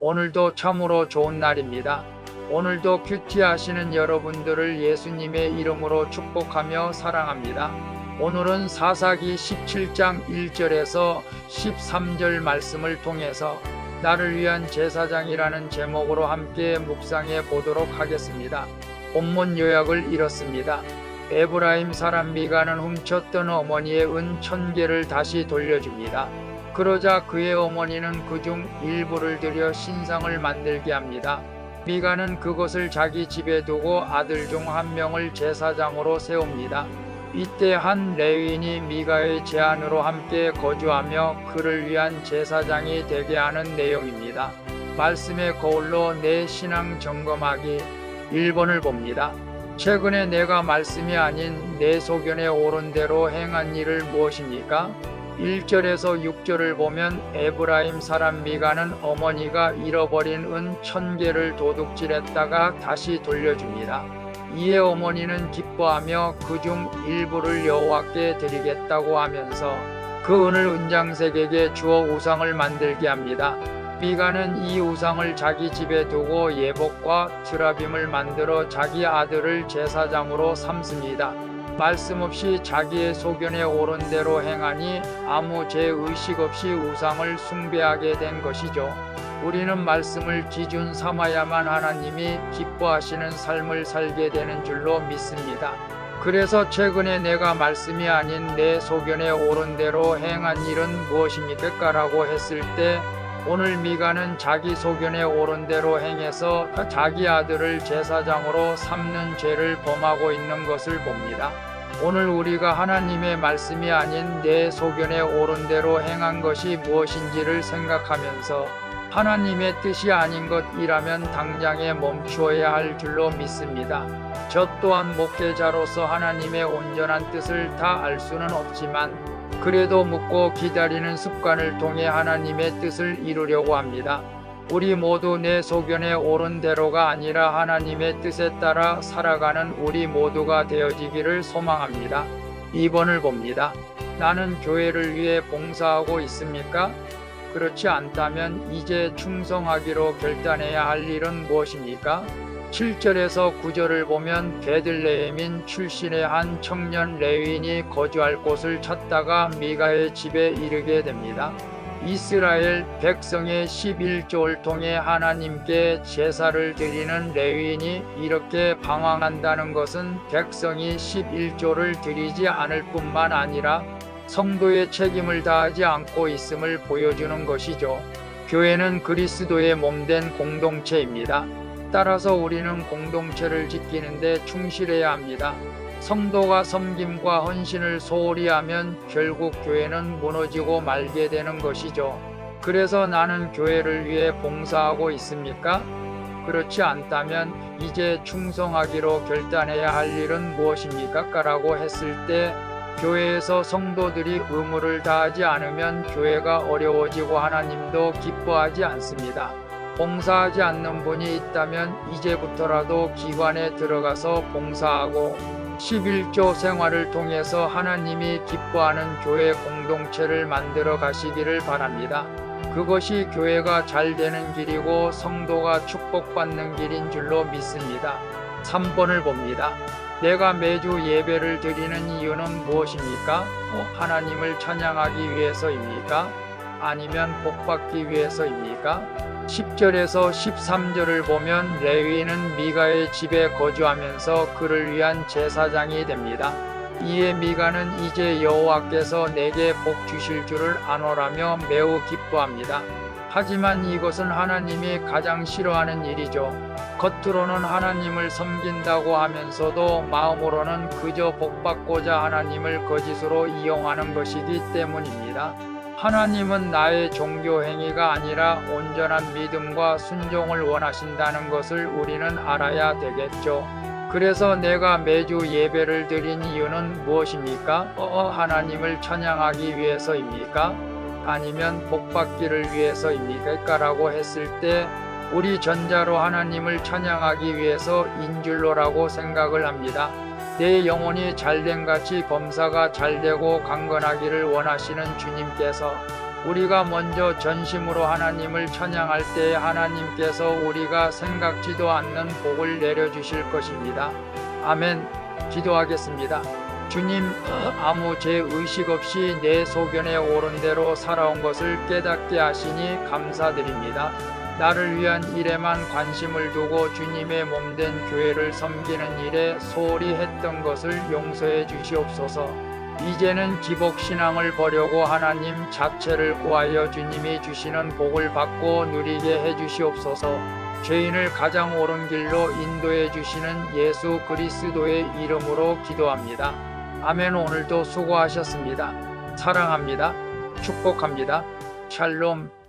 오늘도 참으로 좋은 날입니다. 오늘도 큐티하시는 여러분들을 예수님의 이름으로 축복하며 사랑합니다. 오늘은 사사기 17장 1절에서 13절 말씀을 통해서 나를 위한 제사장이라는 제목으로 함께 묵상해 보도록 하겠습니다. 본문 요약을 이렇습니다. 에브라임 사람 미가는 훔쳤던 어머니의 은 1000개를 다시 돌려줍니다. 그러자 그의 어머니는 그중 일부를 들여 신상을 만들게 합니다. 미가는 그것을 자기 집에 두고 아들 중 한 명을 제사장으로 세웁니다. 이때 한 레위인이 미가의 제안으로 함께 거주하며 그를 위한 제사장이 되게 하는 내용입니다. 말씀의 거울로 내 신앙 점검하기 1번을 봅니다. 최근에 내가 말씀이 아닌 내 소견에 옳은 대로 행한 일을 무엇입니까? 1절에서 6절을 보면 에브라임 사람 미가는 어머니가 잃어버린 은 1000개를 도둑질했다가 다시 돌려줍니다. 이에 어머니는 기뻐하며 그중 일부를 여호와께 드리겠다고 하면서 그 은을 은장색에게 주어 우상을 만들게 합니다. 미가는 이 우상을 자기 집에 두고 예복과 트라빔을 만들어 자기 아들을 제사장으로 삼습니다. 말씀 없이 자기의 소견에 옳은 대로 행하니 아무 죄의식 없이 우상을 숭배하게 된 것이죠. 우리는 말씀을 기준 삼아야만 하나님이 기뻐하시는 삶을 살게 되는 줄로 믿습니다. 그래서 최근에 내가 말씀이 아닌 내 소견에 옳은 대로 행한 일은 무엇입니까? 라고 했을 때 오늘 미가는 자기 소견에 옳은 대로 행해서 자기 아들을 제사장으로 삼는 죄를 범하고 있는 것을 봅니다. 오늘 우리가 하나님의 말씀이 아닌 내 소견에 옳은 대로 행한 것이 무엇인지를 생각하면서 하나님의 뜻이 아닌 것이라면 당장에 멈추어야 할 줄로 믿습니다. 저 또한 목회자로서 하나님의 온전한 뜻을 다 알 수는 없지만 그래도 묻고 기다리는 습관을 통해 하나님의 뜻을 이루려고 합니다. 우리 모두 내 소견에 옳은 대로가 아니라 하나님의 뜻에 따라 살아가는 우리 모두가 되어지기를 소망합니다. 2번을 봅니다. 나는 교회를 위해 봉사하고 있습니까? 그렇지 않다면 이제 충성하기로 결단해야 할 일은 무엇입니까? 7절에서 9절을 보면 베들레헴인 출신의 한 청년 레위인이 거주할 곳을 찾다가 미가의 집에 이르게 됩니다. 이스라엘 백성의 11조를 통해 하나님께 제사를 드리는 레위인이 이렇게 방황한다는 것은 백성이 11조를 드리지 않을 뿐만 아니라 성도의 책임을 다하지 않고 있음을 보여주는 것이죠. 교회는 그리스도의 몸된 공동체입니다. 따라서 우리는 공동체를 지키는데 충실해야 합니다. 성도가 섬김과 헌신을 소홀히 하면 결국 교회는 무너지고 말게 되는 것이죠. 그래서 나는 교회를 위해 봉사하고 있습니까? 그렇지 않다면 이제 충성하기로 결단해야 할 일은 무엇입니까? 라고 했을 때 교회에서 성도들이 의무를 다하지 않으면 교회가 어려워지고 하나님도 기뻐하지 않습니다. 봉사하지 않는 분이 있다면 이제부터라도 기관에 들어가서 봉사하고 11조 생활을 통해서 하나님이 기뻐하는 교회 공동체를 만들어 가시기를 바랍니다. 그것이 교회가 잘 되는 길이고 성도가 축복받는 길인 줄로 믿습니다. 3번을 봅니다. 내가 매주 예배를 드리는 이유는 무엇입니까? 하나님을 찬양하기 위해서입니까? 아니면 복받기 위해서입니까? 10절에서 13절을 보면 레위인은 미가의 집에 거주하면서 그를 위한 제사장이 됩니다. 이에 미가는 이제 여호와께서 내게 복 주실 줄을 아노라며 매우 기뻐합니다. 하지만 이것은 하나님이 가장 싫어하는 일이죠. 겉으로는 하나님을 섬긴다고 하면서도 마음으로는 그저 복받고자 하나님을 거짓으로 이용하는 것이기 때문입니다. 하나님은 나의 종교 행위가 아니라 온전한 믿음과 순종을 원하신다는 것을 우리는 알아야 되겠죠. 그래서 내가 매주 예배를 드린 이유는 무엇입니까? 하나님을 찬양하기 위해서입니까? 아니면 복받기를 위해서입니까? 라고 했을 때 우리 전자로 하나님을 찬양하기 위해서인 줄로라고 생각을 합니다. 내 영혼이 잘됨같이 범사가 잘되고 강건하기를 원하시는 주님께서 우리가 먼저 전심으로 하나님을 찬양할 때 하나님께서 우리가 생각지도 않는 복을 내려주실 것입니다. 아멘. 기도하겠습니다. 주님, 아무 죄의식 없이 내 소견에 옳은 대로 살아온 것을 깨닫게 하시니 감사드립니다. 나를 위한 일에만 관심을 두고 주님의 몸된 교회를 섬기는 일에 소홀히 했던 것을 용서해 주시옵소서. 이제는 기복신앙을 버리고 하나님 자체를 구하여 주님이 주시는 복을 받고 누리게 해 주시옵소서. 죄인을 가장 옳은 길로 인도해 주시는 예수 그리스도의 이름으로 기도합니다. 아멘. 오늘도 수고하셨습니다. 사랑합니다. 축복합니다. 샬롬.